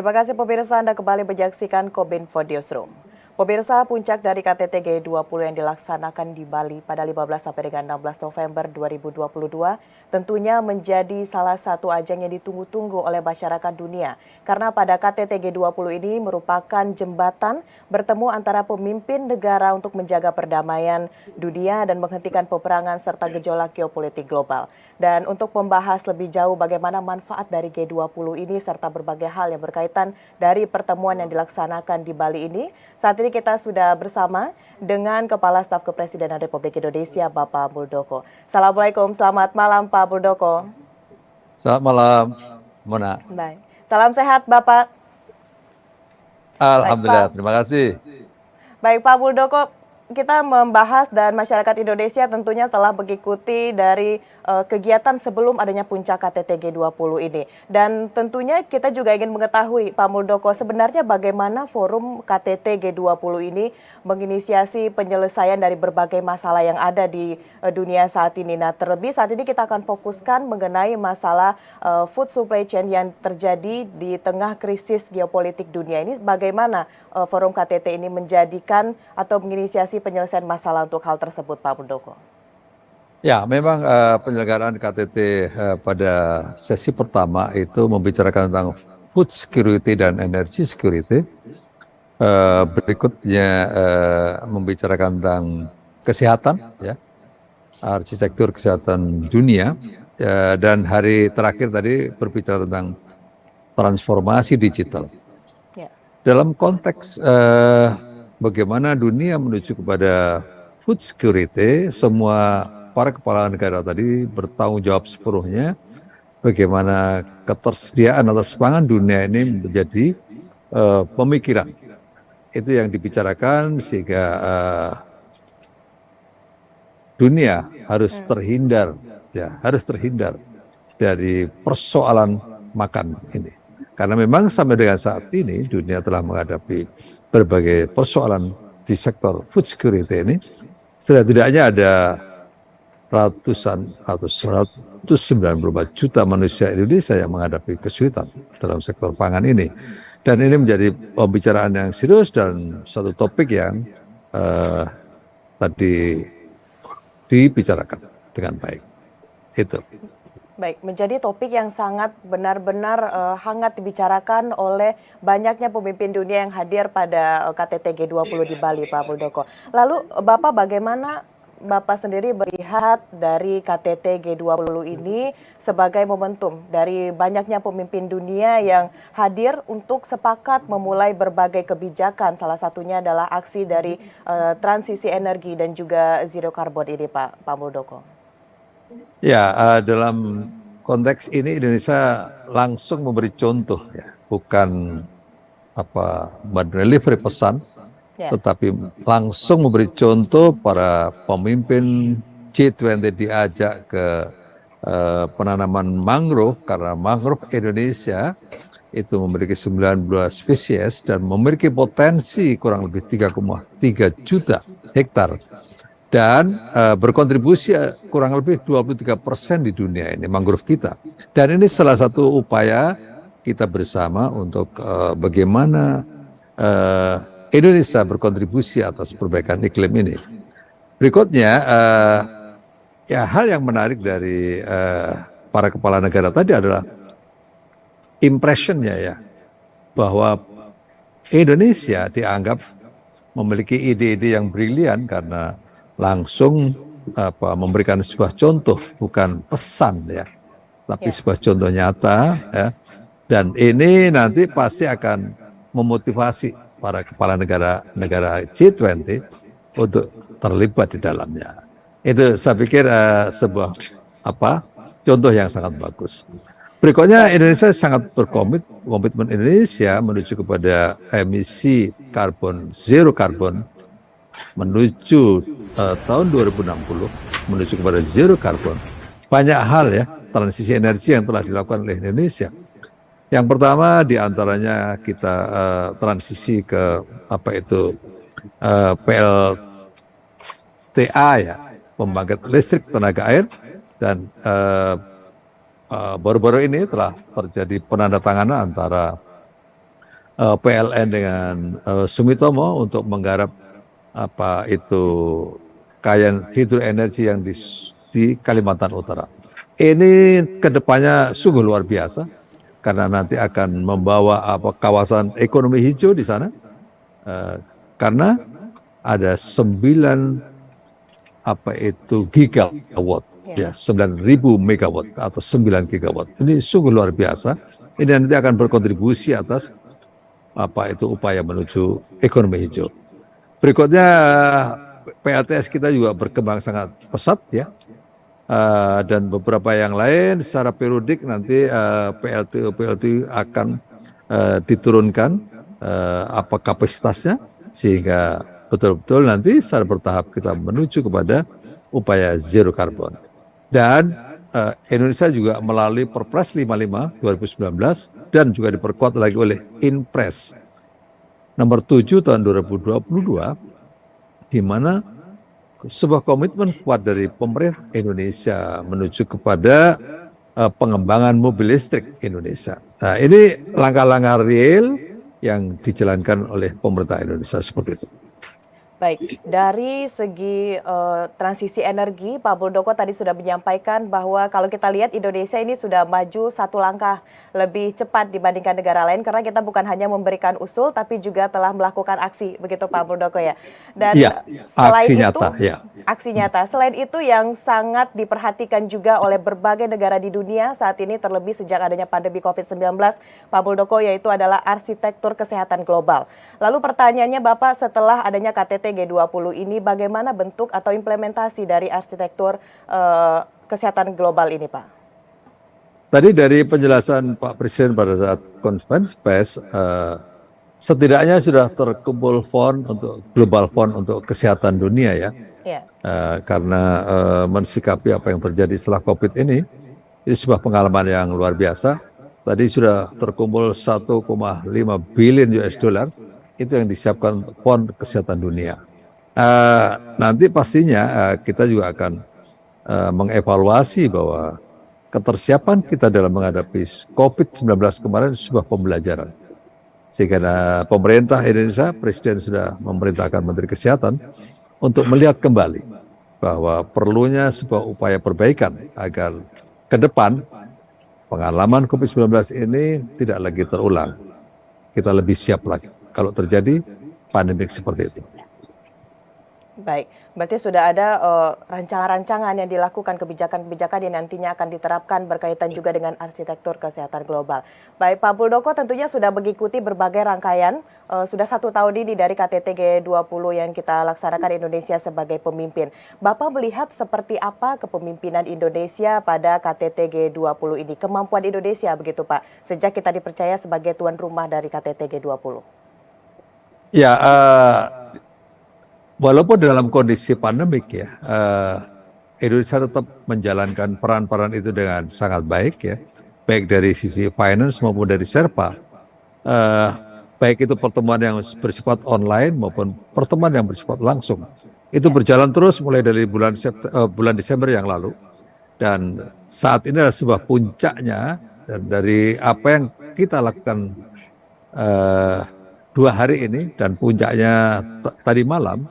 Terima kasih pemirsa, Anda kembali menyaksikan Kominfo Newsroom. Pemirsa, puncak dari KTT G20 yang dilaksanakan di Bali pada 15 sampai dengan 16 November 2022 tentunya menjadi salah satu ajang yang ditunggu-tunggu oleh masyarakat dunia. Karena pada KTT G20 ini merupakan jembatan bertemu antara pemimpin negara untuk menjaga perdamaian dunia dan menghentikan peperangan serta gejolak geopolitik global. Dan untuk membahas lebih jauh bagaimana manfaat dari G20 ini serta berbagai hal yang berkaitan dari pertemuan yang dilaksanakan di Bali ini, saat ini kita sudah bersama dengan Kepala Staf Kepresidenan Republik Indonesia, Bapak Muldoko. Assalamualaikum, selamat malam Pak Muldoko. Selamat malam, Mona. Baik, salam sehat Bapak. Alhamdulillah, Baik, terima kasih. Baik Pak Muldoko, kita membahas dan masyarakat Indonesia tentunya telah mengikuti dari kegiatan sebelum adanya puncak KTT G20 ini. Dan tentunya kita juga ingin mengetahui Pak Muldoko, sebenarnya bagaimana forum KTT G20 ini menginisiasi penyelesaian dari berbagai masalah yang ada di dunia saat ini. Nah, terlebih saat ini kita akan fokuskan mengenai masalah food supply chain yang terjadi di tengah krisis geopolitik dunia ini. Bagaimana forum KTT ini menjadikan atau menginisiasi penyelesaian masalah untuk hal tersebut, Pak Muldoko? Ya, memang penyelenggaraan KTT pada sesi pertama itu membicarakan tentang food security dan energy security. Berikutnya membicarakan tentang kesehatan, ya, arsitektur kesehatan dunia, dan hari terakhir tadi berbicara tentang transformasi digital. Ya. Dalam konteks bagaimana dunia menuju kepada food security, semua para kepala negara tadi bertanggung jawab sepenuhnya bagaimana ketersediaan atas pangan dunia ini menjadi pemikiran. Itu yang dibicarakan sehingga dunia harus terhindar, ya, harus terhindar dari persoalan makan ini. Karena memang sampai dengan saat ini dunia telah menghadapi berbagai persoalan di sektor food security ini. Setidaknya ada ratusan atau 194 juta manusia Indonesia yang menghadapi kesulitan dalam sektor pangan ini. Dan ini menjadi pembicaraan yang serius dan suatu topik yang tadi dibicarakan dengan baik. Itu. Baik, menjadi topik yang sangat benar-benar hangat dibicarakan oleh banyaknya pemimpin dunia yang hadir pada KTT G20 di Bali, Pak Muldoko. Lalu Bapak bagaimana Bapak sendiri melihat dari KTT G20 ini sebagai momentum dari banyaknya pemimpin dunia yang hadir untuk sepakat memulai berbagai kebijakan, salah satunya adalah aksi dari transisi energi dan juga zero carbon ini, Pak Muldoko. Ya, dalam konteks ini Indonesia langsung memberi contoh, ya, bukan mendeliver pesan, tetapi langsung memberi contoh. Para pemimpin G20 diajak ke penanaman mangrove, karena mangrove Indonesia itu memiliki 19 spesies dan memiliki potensi kurang lebih 3,3 juta hektar. Dan berkontribusi kurang lebih 23% di dunia ini mangrove kita. Dan ini salah satu upaya kita bersama untuk bagaimana Indonesia berkontribusi atas perbaikan iklim ini. Berikutnya, ya, hal yang menarik dari para kepala negara tadi adalah impressionnya, ya, bahwa Indonesia dianggap memiliki ide-ide yang brilian karena langsung memberikan sebuah contoh, bukan pesan, ya, tapi sebuah contoh nyata, ya. Dan ini nanti pasti akan memotivasi para kepala negara G20 untuk terlibat di dalamnya. Itu saya pikir sebuah contoh yang sangat bagus. Berikutnya, Indonesia sangat komitmen Indonesia menuju kepada emisi karbon, zero carbon, menuju tahun 2060, menuju kepada zero carbon. Banyak hal, ya, transisi energi yang telah dilakukan oleh Indonesia. Yang pertama diantaranya kita transisi ke PLTA, ya, pembangkit listrik tenaga air, dan baru-baru ini telah terjadi penandatanganan antara PLN dengan Sumitomo untuk menggarap apa itu kekayaan hidroenergi yang di Kalimantan Utara. Ini kedepannya sungguh luar biasa karena nanti akan membawa apa kawasan ekonomi hijau di sana. Karena ada 9 apa itu gigawatt ya 9.000 megawatt atau 9 gigawatt. Ini sungguh luar biasa. Ini nanti akan berkontribusi atas apa itu upaya menuju ekonomi hijau. Berikutnya PLTS kita juga berkembang sangat pesat ya. Dan beberapa yang lain secara periodik nanti PLTU akan diturunkan apa kapasitasnya sehingga betul-betul nanti secara bertahap kita menuju kepada upaya zero carbon. Dan Indonesia juga melalui Perpres 55 2019 dan juga diperkuat lagi oleh Inpres nomor 7 tahun 2022 di mana sebuah komitmen kuat dari pemerintah Indonesia menuju kepada pengembangan mobil listrik Indonesia. Nah, ini langkah-langkah real yang dijalankan oleh pemerintah Indonesia seperti itu. Baik, dari segi transisi energi, Pak Muldoko tadi sudah menyampaikan bahwa kalau kita lihat Indonesia ini sudah maju satu langkah lebih cepat dibandingkan negara lain karena kita bukan hanya memberikan usul tapi juga telah melakukan aksi, begitu Pak Muldoko ya. Dan ya, selain aksi itu, nyata, ya. Aksi nyata. Selain itu yang sangat diperhatikan juga oleh berbagai negara di dunia saat ini terlebih sejak adanya pandemi COVID-19, Pak Muldoko, yaitu adalah arsitektur kesehatan global. Lalu pertanyaannya Bapak, setelah adanya KTT G20 ini bagaimana bentuk atau implementasi dari arsitektur kesehatan global ini, Pak? Tadi dari penjelasan Pak Presiden pada saat konferensi pers, setidaknya sudah terkumpul fund untuk global fund untuk kesehatan dunia ya. Karena mensikapi apa yang terjadi setelah COVID ini sebuah pengalaman yang luar biasa. Tadi sudah terkumpul 1,5 billion US dollar itu yang disiapkan fond kesehatan dunia. Nanti pastinya kita juga akan mengevaluasi bahwa ketersiapan kita dalam menghadapi COVID-19 kemarin sebuah pembelajaran. Sehingga pemerintah Indonesia, Presiden sudah memerintahkan Menteri Kesehatan untuk melihat kembali bahwa perlunya sebuah upaya perbaikan agar ke depan pengalaman COVID-19 ini tidak lagi terulang. Kita lebih siap lagi kalau terjadi pandemi seperti itu. Baik, berarti sudah ada rancangan-rancangan yang dilakukan, kebijakan-kebijakan yang nantinya akan diterapkan berkaitan juga dengan arsitektur kesehatan global. Baik, Pak Muldoko tentunya sudah mengikuti berbagai rangkaian, sudah 1 tahun ini dari KTT G20 yang kita laksanakan Indonesia sebagai pemimpin. Bapak melihat seperti apa kepemimpinan Indonesia pada KTT G20 ini, kemampuan Indonesia begitu Pak, sejak kita dipercaya sebagai tuan rumah dari KTT G20? Ya, walaupun dalam kondisi pandemik ya, Indonesia tetap menjalankan peran-peran itu dengan sangat baik ya, baik dari sisi finance maupun dari Sherpa, baik itu pertemuan yang bersifat online maupun pertemuan yang bersifat langsung, itu berjalan terus mulai dari bulan Desember yang lalu, dan saat ini adalah sebuah puncaknya dan dari apa yang kita lakukan 2 hari ini dan puncaknya tadi malam.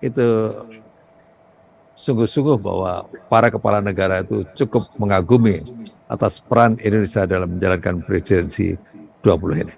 Itu sungguh-sungguh bahwa para kepala negara itu cukup mengagumi atas peran Indonesia dalam menjalankan presidensi 20 ini.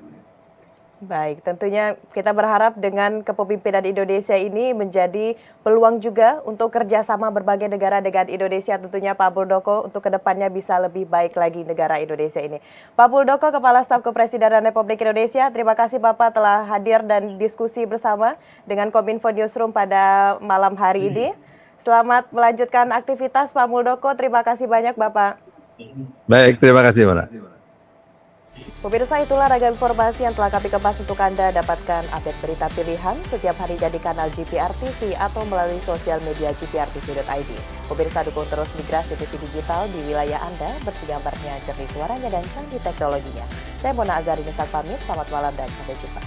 Baik, tentunya kita berharap dengan kepemimpinan Indonesia ini menjadi peluang juga untuk kerjasama berbagai negara dengan Indonesia, tentunya Pak Muldoko untuk kedepannya bisa lebih baik lagi negara Indonesia ini. Pak Muldoko, Kepala Staf Kepresidenan Republik Indonesia, terima kasih Bapak telah hadir dan diskusi bersama dengan Kominfo Newsroom pada malam hari ini. Selamat melanjutkan aktivitas Pak Muldoko, terima kasih banyak Bapak. Baik, terima kasih Mana. Pemirsa, itulah ragam informasi yang telah kami kemas untuk Anda dapatkan update berita pilihan setiap hari di kanal GPR TV atau melalui sosial media gprtv.id. Pemirsa, dukung terus migrasi TV digital di wilayah Anda bersih gambarnya, jernih suaranya, dan canggih teknologinya. Saya Mona Azari Nisar pamit, selamat malam dan sampai jumpa.